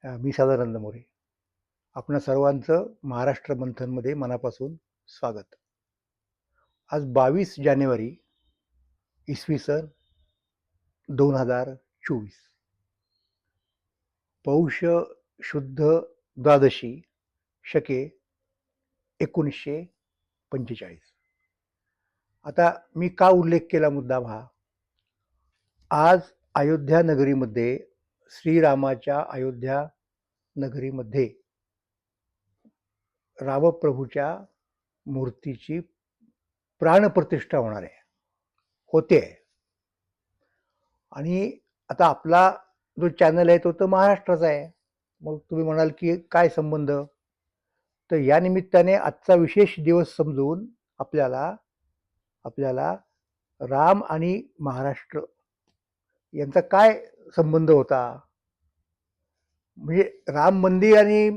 मी सदानंद मोरे. आपणा सर्वांचं महाराष्ट्र मंथनमध्ये मनापासून स्वागत. आज 22 जानेवारी इसवी सन 2024. पौष शुद्ध द्वादशी शके 1945. आता मी का उल्लेख केला मुद्दाम हा? आज अयोध्या नगरीमध्ये, श्रीरामाच्या अयोध्या नगरीमध्ये रामप्रभूच्या मूर्तीची प्राणप्रतिष्ठा होणार आहे, होते. आणि आता आपला जो चॅनल आहे तो तर महाराष्ट्राचा आहे. मग तुम्ही म्हणाल की काय संबंध? तर या निमित्ताने आजचा विशेष दिवस समजून आपल्याला राम आणि महाराष्ट्र यांचा काय संबंध होता, म्हणजे राम मंदिर आणि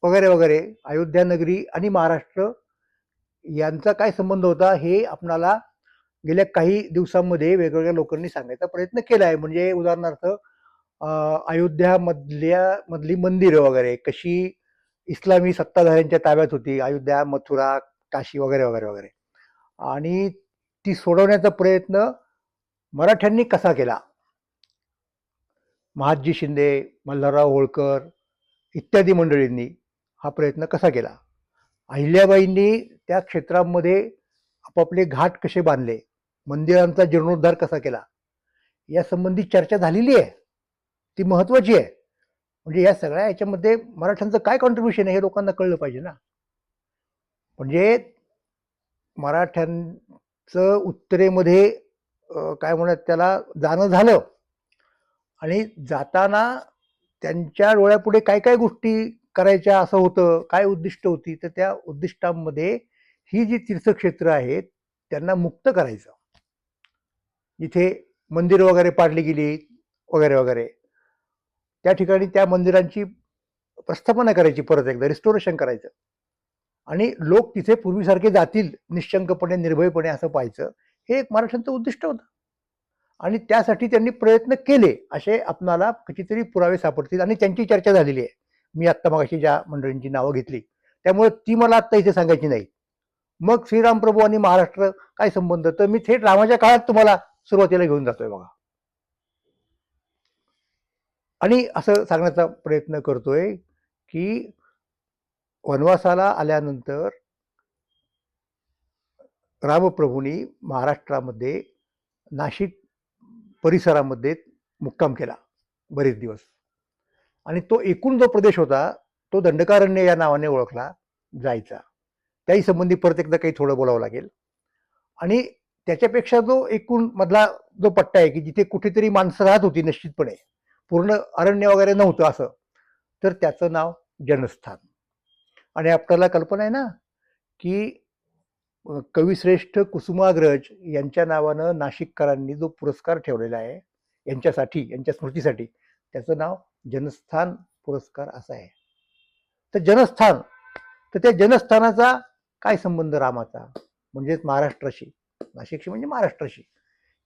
वगैरे वगैरे, अयोध्या नगरी आणि महाराष्ट्र यांचा काय संबंध होता, हे आपणाला गेल्या काही दिवसांमध्ये वेगवेगळ्या लोकांनी सांगायचा प्रयत्न केला आहे. म्हणजे उदाहरणार्थ अयोध्या मधली मंदिरं वगैरे कशी इस्लामी सत्ताधाऱ्यांच्या ताब्यात होती, अयोध्या, मथुरा, काशी वगैरे वगैरे वगैरे, आणि ती सोडवण्याचा प्रयत्न मराठ्यांनी कसा केला. महादजी शिंदे, मल्हारराव होळकर इत्यादी मंडळींनी हा प्रयत्न कसा केला. अहिल्याबाईंनी त्या क्षेत्रामध्ये आपापले घाट कसे बांधले, मंदिरांचा जीर्णोद्धार कसा केला, या संबंधी चर्चा झालेली आहे. ती महत्वाची आहे. म्हणजे या सगळ्या याच्यामध्ये मराठ्यांचं काय कॉन्ट्रीब्युशन आहे हे लोकांना कळलं पाहिजे ना. म्हणजे मराठ्यांचं उत्तरेमध्ये काय म्हणत त्याला जाणं झालं, आणि जाताना त्यांच्या डोळ्यापुढे काय काय गोष्टी करायच्या असं होतं, काय उद्दिष्ट होती, तर त्या उद्दिष्टांमध्ये ही जी तीर्थक्षेत्र आहेत त्यांना मुक्त करायचं, जिथे मंदिर वगैरे पाडली गेली वगैरे वगैरे, त्या ठिकाणी त्या मंदिरांची प्रस्थापना करायची, परत एकदा रिस्टोरेशन करायचं, आणि लोक तिथे पूर्वीसारखे जातील निश्चंकपणे, निर्भयपणे, असं पाहायचं. हे एक मराठ्यांचं उद्दिष्ट होतं, आणि त्यासाठी त्यांनी प्रयत्न केले असे आपणाला कितीतरी पुरावे सापडतील, आणि त्यांची चर्चा झालेली आहे. मी आत्ता मगाशी ज्या मंडळींची नावं घेतली त्यामुळे ती मला आत्ता इथे सांगायची नाही. मग श्रीराम प्रभू आणि महाराष्ट्र काय संबंध, तर मी थेट रामाच्या काळात तुम्हाला सुरुवातीला घेऊन जातोय बघा, आणि असं सांगण्याचा प्रयत्न करतोय की वनवासाला आल्यानंतर रामप्रभूंनी महाराष्ट्रामध्ये नाशिक परिसरामध्ये मुक्काम केला बरेच दिवस, आणि तो एकूण जो प्रदेश होता तो दंडकारण्य या नावाने ओळखला जायचा. त्याही संबंधी परत एकदा काही थोडं बोलावं लागेल. आणि त्याच्यापेक्षा जो एकूण मधला जो पट्टा आहे की जिथे कुठेतरी माणसं राहत होती निश्चितपणे, पूर्ण अरण्य वगैरे नव्हतं असं, तर त्याचं नाव जनस्थान. आणि आपल्याला कल्पना आहे ना की कविश्रेष्ठ कुसुमाग्रज यांच्या नावानं नाशिककरांनी जो पुरस्कार ठेवलेला आहे यांच्यासाठी, यांच्या स्मृतीसाठी, त्याचं नाव जनस्थान पुरस्कार असं आहे. तर जनस्थान, तर त्या जनस्थानाचा काय संबंध रामाचा, म्हणजेच महाराष्ट्राशी, नाशिकशी म्हणजे महाराष्ट्राशी,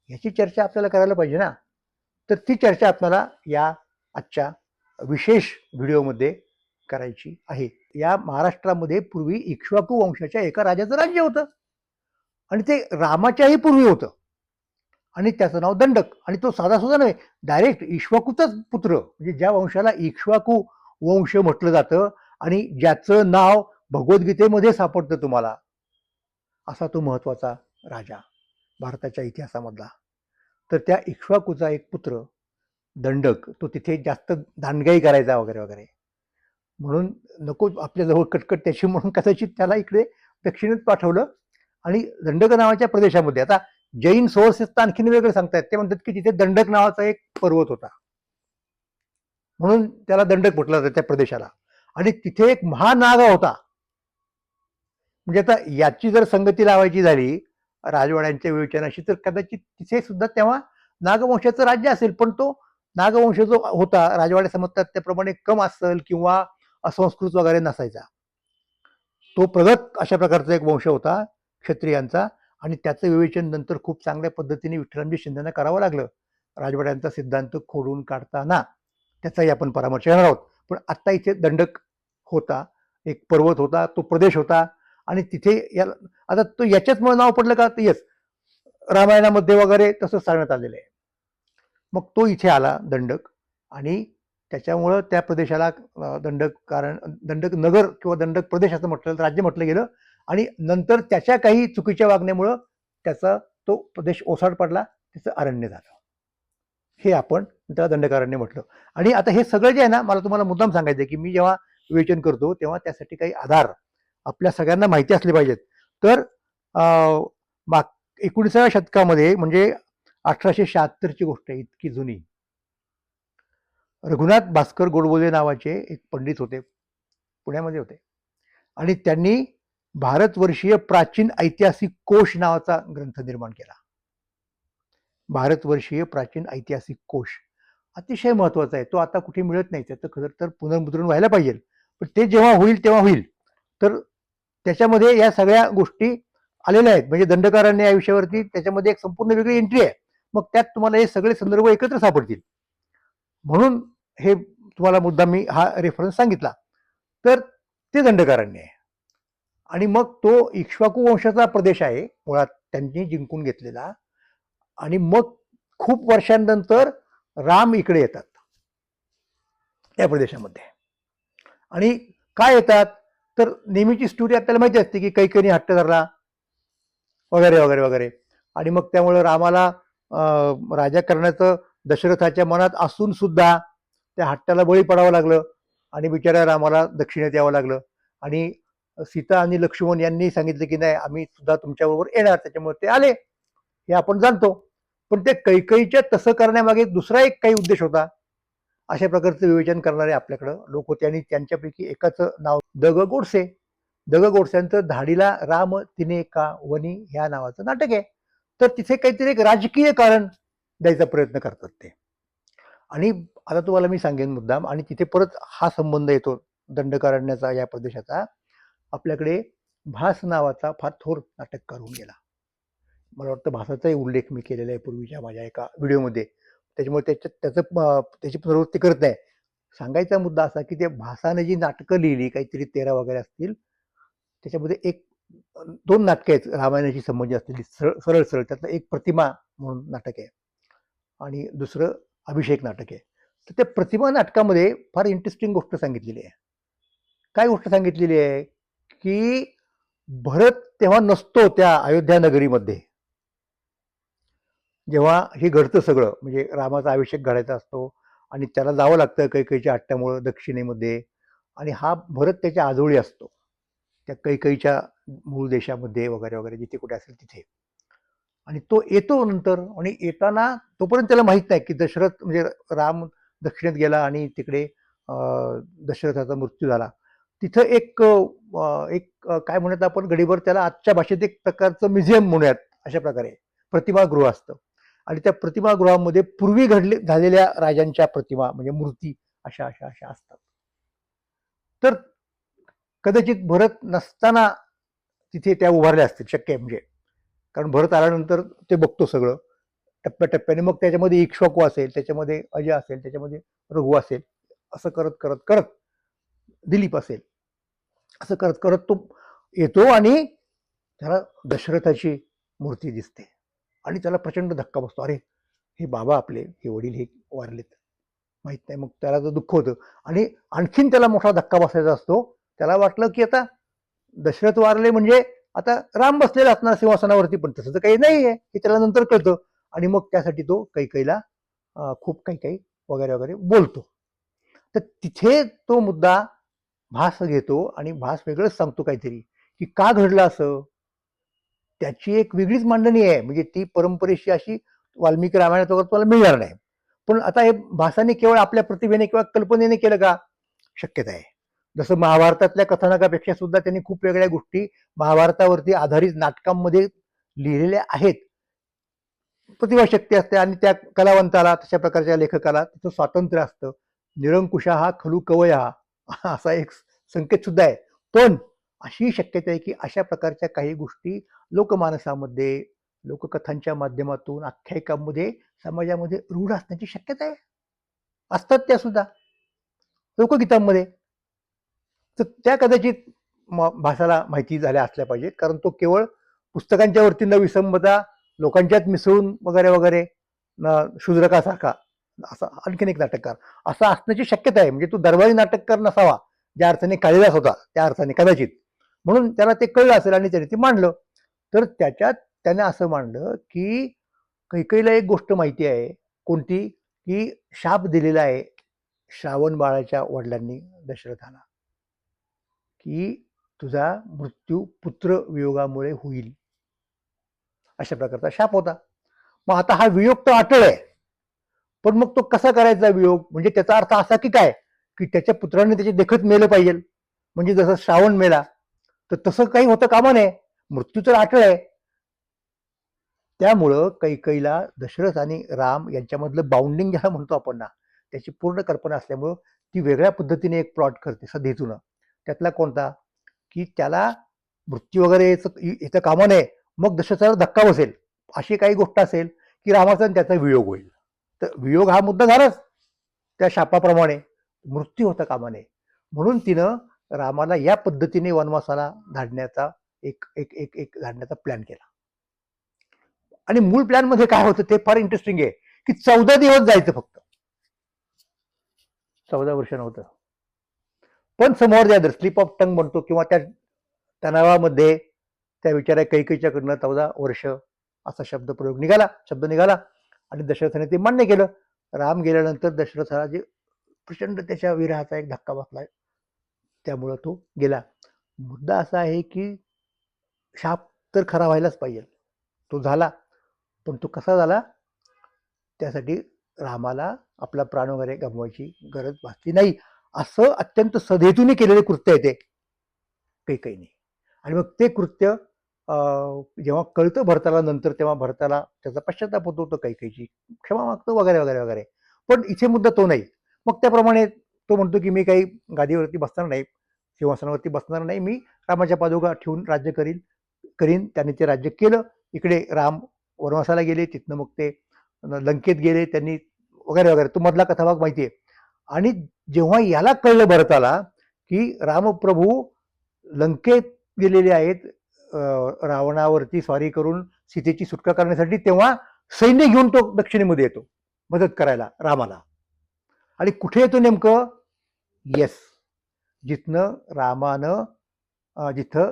ह्याची चर्चा आपल्याला करायला पाहिजे ना. तर ती चर्चा आपल्याला या आजच्या विशेष व्हिडिओमध्ये करायची आहे. या महाराष्ट्रामध्ये पूर्वी इक्ष्वाकू वंशाच्या एका राजाचं राज्य होतं, आणि ते रामाच्याही पूर्वी होतं, आणि त्याचं नाव दंडक. आणि तो साधा सुद्धा नाही, डायरेक्ट इक्ष्वाकूचाच पुत्र, म्हणजे ज्या वंशाला इक्ष्वाकू वंश म्हटलं जातं आणि ज्याचं नाव भगवद्गीतेमध्ये सापडतं तुम्हाला, असा तो महत्वाचा राजा भारताच्या इतिहासामधला. तर त्या इक्ष्वाकूचा एक पुत्र दंडक, तो तिथे जास्त दांडगाई करायचा वगैरे वगैरे, म्हणून नको आपल्याजवळ कटकट त्याची, म्हणून कदाचित त्याला इकडे दक्षिणेत पाठवलं. आणि दंडक नावाच्या प्रदेशामध्ये, आता जैन सोर्सेस तर आणखीन वेगळं सांगतात, ते म्हणतात की तिथे दंडक नावाचा एक पर्वत होता, म्हणून त्याला दंडक म्हटलं जातं त्या प्रदेशाला, आणि तिथे एक महानागा होता. म्हणजे आता याची जर संगती लावायची झाली राजवाड्यांच्या विवेचनाशी, तर कदाचित तिथे सुद्धा तेव्हा नागवंशाचं राज्य असेल, पण तो नागवंश जो होता राजवाडे समजतात त्याप्रमाणे कम असेल किंवा असंस्कृत वगैरे नसायचा. तो प्रगत अशा प्रकारचा एक वंश होता क्षत्रियांचा, आणि त्याचं विवेचन नंतर खूप चांगल्या पद्धतीने विठ्ठलरामजी शिंदेना करावं लागलं राजवाड्यांचा सिद्धांत खोडून काढताना. त्याचाही आपण परामर्श करणार आहोत. पण आत्ता इथे दंडक होता, एक पर्वत होता, तो प्रदेश होता आणि तिथे आता तो याच्याचमुळे नाव पडलं का? तर येस, रामायणामध्ये वगैरे तसं सांगण्यात आलेलं आहे. मग तो इथे आला दंडक आणि त्याच्यामुळं त्या प्रदेशाला दंडक नगर किंवा दंडक प्रदेश असं राज्य म्हटलं गेलं आणि नंतर त्याच्या काही चुकीच्या वागण्यामुळं त्याचा तो प्रदेश ओसाड पडला, त्याचं अरण्य झालं. हे आपण त्याला दंडकारण्य म्हटलं. आणि आता हे सगळं जे आहे ना, मला तुम्हाला मुद्दाम सांगायचं आहे की मी जेव्हा विवेचन करतो तेव्हा त्यासाठी काही आधार आपल्या सगळ्यांना माहिती असले पाहिजेत. तर 19व्या शतकामध्ये म्हणजे 1876ची गोष्ट आहे, इतकी जुनी. रघुनाथ भास्कर गोडबोले नावाचे एक पंडित होते, पुण्यामध्ये होते आणि त्यांनी भारतवर्षीय प्राचीन ऐतिहासिक कोश नावाचा ग्रंथ निर्माण केला. भारतवर्षीय प्राचीन ऐतिहासिक कोश अतिशय महत्वाचा आहे. तो आता कुठे मिळत नाही, त्याचं खरं तर पुनर्मुद्रण व्हायला पाहिजे. पण ते जेव्हा होईल तेव्हा होईल. तर त्याच्यामध्ये या सगळ्या गोष्टी आलेल्या आहेत. म्हणजे दंडकारण्य या विषयावरती त्याच्यामध्ये एक संपूर्ण वेगळी एंट्री आहे. मग त्यात तुम्हाला हे सगळे संदर्भ एकत्र सापडतील. म्हणून हे तुम्हाला मुद्दा मी हा रेफरन्स सांगितला. तर ते दंडकारण्य आहे आणि मग तो इक्ष्वाकू वंशाचा प्रदेश आहे मुळात त्यांनी जिंकून घेतलेला. आणि मग खूप वर्षांनंतर राम इकडे येतात या प्रदेशामध्ये. आणि काय येतात तर नेहमीची स्टोरी आपल्याला माहिती असते की कैकेयीने हट्ट धरला वगैरे वगैरे वगैरे. आणि मग त्यामुळे रामाला राजा करण्याचं दशरथाच्या मनात असून सुद्धा त्या हट्टाला बळी पडावं लागलं आणि बिचाऱ्या रामाला दक्षिणेत यावं लागलं. आणि सीता आणि लक्ष्मण यांनी सांगितलं की नाही, आम्ही सुद्धा तुमच्याबरोबर येणार, त्याच्यामुळे ते आले, हे आपण जाणतो. पण ते कैकेयीच्या तसं करण्यामागे दुसरा एक काही उद्देश होता. अशा प्रकारचं विवेचन करणारे आपल्याकडं लोक होते आणि त्यांच्यापैकी एकाचं नाव द.ग. गोडसे. द.ग. गोडसेंचं धाडीला राम तिने का वनी ह्या नावाचं नाटक आहे. तर तिथे काहीतरी एक राजकीय कारण द्यायचा प्रयत्न करतात ते. आणि आता तुम्हाला मी सांगेन मुद्दाम, आणि तिथे परत हा संबंध येतो दंडकारण्याचा या प्रदेशाचा. आपल्याकडे भास नावाचा फार थोर नाटककार होऊन गेला. मला वाटतं भासाचाही उल्लेख मी केलेला आहे पूर्वीच्या माझ्या एका व्हिडिओमध्ये. त्याच्यामुळे त्याची प्रवृत्ती करत नाही. सांगायचा मुद्दा असा की त्या भासाने जी नाटकं लिहिली, काहीतरी 13 वगैरे असतील, त्याच्यामध्ये एक 2 नाटकं आहेत रामायणाशी संबंधित असलेली, सरळ सरळ. त्यातलं एक प्रतिमा म्हणून नाटक आहे आणि दुसरं अभिषेक नाटक आहे. तर त्या प्रतिमा नाटकामध्ये फार इंटरेस्टिंग गोष्ट सांगितलेली आहे. काय गोष्ट सांगितलेली आहे की भरत तेव्हा नसतो त्या अयोध्या नगरीमध्ये, जेव्हा हे घडतं सगळं. म्हणजे रामाचा अभिषेक घडायचा असतो आणि त्याला जावं लागतं कैकेयीच्या हट्टामुळं दक्षिणेमध्ये. आणि हा भरत त्याच्या आजोळी असतो त्या कैकेयीच्या मूळ देशामध्ये वगैरे वगैरे, जिथे कुठे असेल तिथे. आणि तो येतो नंतर, आणि येताना तोपर्यंत त्याला माहित नाही की दशरथ म्हणजे राम दक्षिणेत गेला आणि तिकडे दशरथाचा मृत्यू झाला. तिथं एक काय म्हणत आपण गडीभर त्याला आजच्या भाषेत एक प्रकारचं म्युझियम म्हणूयात, अशा प्रकारे प्रतिमागृह असतं. आणि त्या प्रतिमागृहामध्ये पूर्वी झालेल्या राजांच्या प्रतिमा म्हणजे मूर्ती अशा अशा अशा असतात. तर कदाचित भरत नसताना तिथे त्या उभारल्या असतील, शक्य आहे. म्हणजे कारण भरत आल्यानंतर ते बघतो सगळं टप्प्याटप्प्याने. मग त्याच्यामध्ये इक्ष्वाकू असेल, त्याच्यामध्ये अजय असेल, त्याच्यामध्ये रघु असेल, असं करत करत करत दिलीप असेल, असं करत करत तो येतो आणि त्याला दशरथाची मूर्ती दिसते आणि त्याला प्रचंड धक्का बसतो. अरे, हे बाबा आपले, हे वडील हे वारलेत, माहित नाही. मग त्याला तर दुःख होतं आणि आणखीन त्याला मोठा धक्का बसायचा असतो. त्याला वाटलं की आता दशरथ वारले म्हणजे आता राम बसलेला असणार सिंहासनावरती, पण तसं तर काही नाहीये, हे त्याला नंतर कळतं. आणि मग त्यासाठी तो कैकेयीला खूप काही काही वगैरे वगैरे बोलतो. तर तिथे तो मुद्दा भास घेतो आणि भास वेगळंच सांगतो काहीतरी, की का घडलं असं. त्याची एक वेगळीच मांडणी आहे. म्हणजे ती परंपरेशी अशी वाल्मिकी रामायणात वगैरे तुम्हाला मिळणार नाही. पण आता हे भासाने केवळ आपल्या प्रतिभेने किंवा कल्पनेने केलं का? शक्यता आहे. जसं महाभारतातल्या कथानकापेक्षा सुद्धा त्यांनी खूप वेगळ्या गोष्टी महाभारतावरती आधारित नाटकांमध्ये लिहिलेल्या आहेत. प्रतिभाशक्ती असते आणि त्या कलावंताला, तशा प्रकारच्या लेखकाला तिथं स्वातंत्र्य असतं. निरंकुशा हा खलू कवया असा एक संकेत सुद्धा आहे. पण अशी शक्यता आहे की अशा प्रकारच्या काही गोष्टी लोकमानसामध्ये, लोककथांच्या माध्यमातून, आख्यायिकांमध्ये, समाजामध्ये रूढ असण्याची शक्यता आहे. असतात त्या सुद्धा लोकगीतांमध्ये. तर त्या कदाचित भासाला माहिती झाल्या असल्या पाहिजेत, कारण तो केवळ पुस्तकांच्या वरती न विसंबता लोकांच्यात मिसळून वगैरे वगैरे शूद्रकासारखा असा आणखीन एक नाटककार असा असण्याची शक्यता आहे. म्हणजे तो दरबारी नाटककार नसावा, ज्या अर्थाने कालिदास होता त्या अर्थाने कदाचित, म्हणून त्याला ते कळलं असेल आणि त्याने ते मांडलं. तर त्याच्यात त्याने असं मांडलं की कैकेयीला एक गोष्ट माहिती आहे. कोणती? की शाप दिलेला आहे श्रावण बाळाच्या वडिलांनी दशरथाला, की तुझा मृत्यू पुत्र वियोगामुळे होईल, अशा प्रकारचा शाप होता. मग आता हा वियोग तर अटळ आहे, पण मग तो कसा करायचा वियोग? म्हणजे त्याचा अर्थ असा की काय, की त्याच्या पुत्राने त्याची देखत मेलं पाहिजे. म्हणजे जसं श्रावण मेला, तर तसं काही होतं कामा नये. मृत्यू तर अटळ आहे. त्यामुळं कैकेयीला दशरथ आणि राम यांच्यामधलं बाउंडिंग ज्याला म्हणतो आपण ना, त्याची पूर्ण कल्पना असल्यामुळं ती वेगळ्या पद्धतीने एक प्लॉट करते सध्यातून. त्यातला कोणता? की त्याला मृत्यू वगैरे याचं कामा नये, मग दशरथाला धक्का बसेल अशी काही गोष्ट असेल की रामाचा आणि त्याचा वियोग होईल. तर वियोग हा मुद्दा झालाच त्या शापाप्रमाणे, मृत्यू होता कामा नये. म्हणून तिनं रामाला या पद्धतीने वनवासाला धाडण्याचा एक एक एक एक धाडण्याचा प्लॅन केला. आणि मूळ प्लॅन मध्ये काय होतं ते फार इंटरेस्टिंग आहे, की 14 दिवस जायचं फक्त. 14 वर्ष नव्हतं. पण समोर द्या स्लिप ऑफ टंग म्हणतो, किंवा त्या तणावामध्ये त्या विचारा कैकेयीच्याकडनं 14 वर्ष असा शब्द निघाला आणि दशरथाने ते मान्य केलं. राम गेल्यानंतर दशरथाला जे प्रचंड त्याच्या विरहाचा एक धक्का बसलाय, त्यामुळं तो गेला. मुद्दा असा आहे की शाप तर खरा व्हायलाच पाहिजे. तो झाला, पण तो कसा झाला? त्यासाठी रामाला आपला प्राण वगैरे गमवायची गरज भासली नाही, असं अत्यंत सधेतून केलेले कृत्य आहे ते कैकेयीने. आणि मग ते कृत्य जेव्हा कळतं भरताला नंतर, तेव्हा भरताला त्याचा पश्चाताप होतो, तो कैकेयीची क्षमा मागतो वगैरे वगैरे वगैरे. पण इथे मुद्दा तो नाही. मग त्याप्रमाणे तो म्हणतो की मी काही गादीवरती बसणार नाही, सिंहासनावरती बसणार नाही, मी रामाच्या पादुका ठेवून राज्य करीन. त्याने ते राज्य केलं. इकडे राम वनवासाला गेले, तिथनं मग ते लंकेत गेले त्यांनी वगैरे वगैरे. तो मधला कथाभाग माहिती आहे. आणि जेव्हा याला कळलं भरताला की रामप्रभू लंकेत गेलेले आहेत रावणावरती स्वारी करून सीतेची सुटका करण्यासाठी, तेव्हा सैन्य घेऊन तो दक्षिणेमध्ये येतो मदत करायला रामाला. आणि कुठे येतो नेमकं? येस, जिथनं रामानं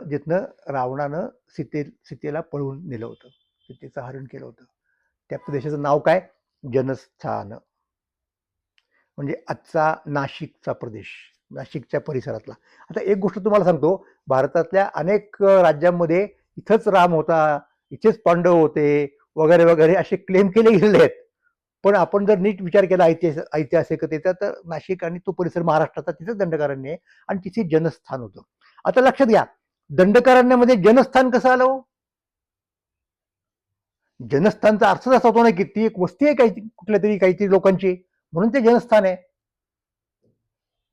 जिथनं रावणानं सीतेला पळवून नेलं होतं, सीतेचं हरण केलं होतं. त्या प्रदेशाचं नाव काय? जनस्थान. म्हणजे आजचा नाशिकचा प्रदेश, नाशिकच्या परिसरातला. आता एक गोष्ट तुम्हाला सांगतो, भारतातल्या अनेक राज्यांमध्ये इथंच राम होता, इथेच पांडव होते वगैरे वगैरे असे क्लेम केले गेलेले आहेत. पण आपण जर नीट विचार केला ऐतिहासिकतेचा, तर नाशिक आणि तो परिसर महाराष्ट्राचा, तिथेच दंडकारण्य आहे आणि तिथे जनस्थान होतं. आता लक्षात घ्या, दंडकारण्यामध्ये जनस्थान कसं आलं हो? जनस्थानचा अर्थच असा होतो ना की ती एक वस्ती आहे काही कुठल्या तरी काहीतरी लोकांची, म्हणून ते जनस्थान आहे.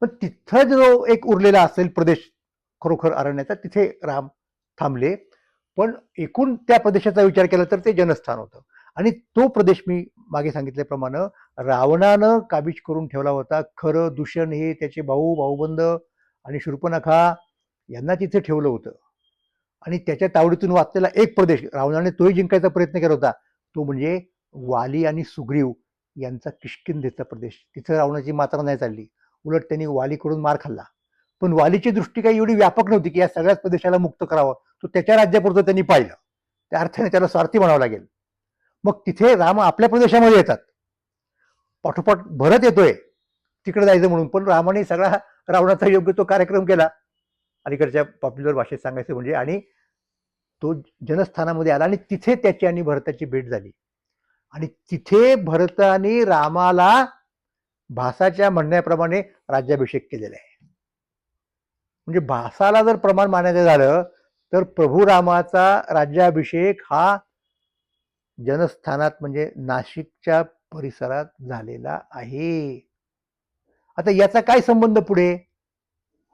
पण तिथं जो एक उरलेला असेल प्रदेश खरोखर अरण्याचा, तिथे राम थांबले. पण एकूण त्या प्रदेशाचा विचार केला तर ते जनस्थान होतं. आणि तो प्रदेश मी मागे सांगितल्याप्रमाणे रावणानं काबीज करून ठेवला होता. खरं दूषण हे त्याचे भाऊबंद आणि शूर्पणखा यांना तिथे ठेवलं होतं. आणि त्याच्या तावडीतून वाचलेला एक प्रदेश रावणाने तोही जिंकायचा प्रयत्न केला होता, तो म्हणजे वाली आणि सुग्रीव यांचा किष्किंधेचा प्रदेश. तिथं रावणाची मात्रा नाही चालली, उलट त्यांनी वालीकडून मार खाल्ला. पण वालीची दृष्टी काही एवढी व्यापक नव्हती की या सगळ्याच प्रदेशाला मुक्त करावं. तो त्याच्या राज्यापुरतं त्यांनी पाहिलं. त्या अर्थाने त्याला स्वार्थी म्हणावं लागेल. मग तिथे राम आपल्या प्रदेशामध्ये येतात, पाठोपाठ भरत येतोय तिकडे जायचं म्हणून, पण रामाने सगळा रावणाचा योग्य तो कार्यक्रम केला, अलीकडच्या पॉप्युलर भाषेत सांगायचं म्हणजे. आणि तो जनस्थानामध्ये आला आणि तिथे त्याची आणि भरताची भेट झाली. आणि तिथे भरताने रामाला भासाच्या म्हणण्याप्रमाणे राज्याभिषेक केलेला आहे. म्हणजे भासाला जर प्रमाण मानायचं झालं तर प्रभू रामाचा राज्याभिषेक हा जनस्थानात म्हणजे नाशिकच्या परिसरात झालेला आहे. आता याचा काय संबंध पुढे?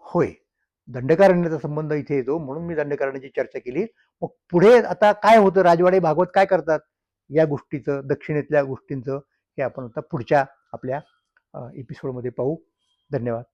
होय, दंडकारण्याचा संबंध इथे येतो, म्हणून मी दंडकारण्याची चर्चा केली. मग पुढे आता काय होतं, राजवाडे भागवत काय करतात या गोष्टीचं, दक्षिणेतल्या गोष्टींचं, हे आपण आता पुढच्या आपल्या एपिसोडमध्ये पाहू. धन्यवाद.